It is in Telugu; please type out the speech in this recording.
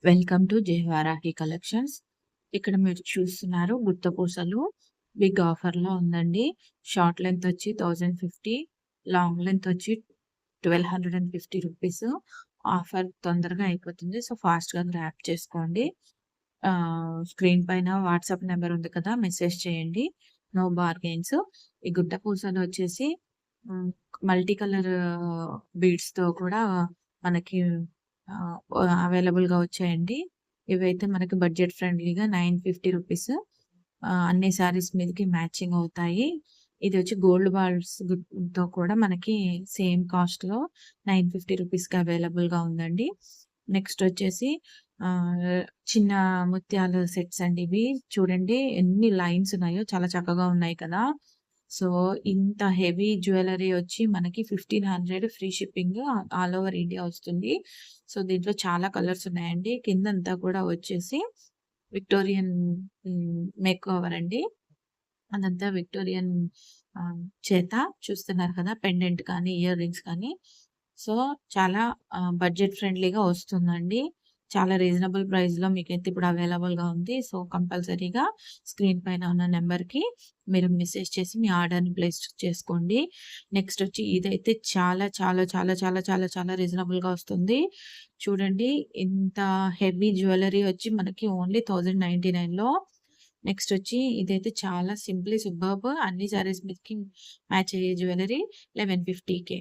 Welcome to జయవారాహి collections. ఇక్కడ మీరు చూస్తున్నారు గుత్త పూసలు బిగ్ ఆఫర్‌లో ఉందండి. షార్ట్ లెంత్ వచ్చి 1050, లాంగ్ లెంత్ వచ్చి 1250 రూపీస్. ఆఫర్ తొందరగా అయిపోతుంది. సో, ఫాస్ట్‌గా గ్రాబ్ చేసుకోండి. స్క్రీన్ పైన వాట్సాప్ నెంబర్ ఉంది కదా! మెసేజ్ చేయండి. నో బార్గెయిన్స్. ఈ గుట్ట పూసలు వచ్చేసి హ్మ్, మల్టీ కలర్ బీడ్స్‌తో కూడా మనకి ఆహ్, అవైలబుల్‌గా వచ్చాయండి. ఇవైతే మనకి బడ్జెట్ ఫ్రెండ్లీగా 950 రూపీస్. అన్ని శారీస్ మీదకి మ్యాచింగ్ అవుతాయి. ఇది వచ్చి గోల్డ్ బాల్స్ తో కూడా మనకి సేమ్ కాస్ట్‌లో 950 రూపీస్‌కి అవైలబుల్‌గా ఉందండి. నెక్స్ట్ వచ్చేసి చిన్న ముత్యాల సెట్స్ అండి ఇవి. చూడండి ఎన్ని లైన్స్ ఉన్నాయో చాలా చక్కగా ఉన్నాయి కదా! సో, ఇంత హెవీ జ్యువెల్లరీ వచ్చి మనకి 1500 free shipping all over India వస్తుంది. సో, దీంట్లో చాలా కలర్స్ ఉన్నాయండి. కిందంతా కూడా వచ్చేసి విక్టోరియన్ మేకోవర్ అండి. అదంతా విక్టోరియన్ చేత చూస్తున్నారు కదా! పెండెంట్ కానీ, ఇయర్ రింగ్స్ కానీ. సో, చాలా బడ్జెట్ ఫ్రెండ్లీగా వస్తుందండి. చాలా రీజనబుల్ ప్రైస్‌లో మీకైతే ఇప్పుడు అవైలబుల్‌గా ఉంది. సో, కంపల్సరీగా స్క్రీన్ పైన ఉన్న నంబర్‌కి మీరు మెసేజ్ చేసి మీ ఆర్డర్‌ని ప్లేస్ చేసుకోండి. నెక్స్ట్ వచ్చి ఇదైతే చాలా చాలా చాలా చాలా చాలా చాలా రీజనబుల్‌గా వస్తుంది. చూడండి ఇంత హెవీ జ్యువెల్లరీ వచ్చి మనకి ఓన్లీ 1099లో. నెక్స్ట్ వచ్చి ఇదైతే చాలా సింప్లీ సూపర్బ్. అన్ని సారీస్ మీదకి మ్యాచ్ అయ్యే జ్యువెల్లరీ 1150కే.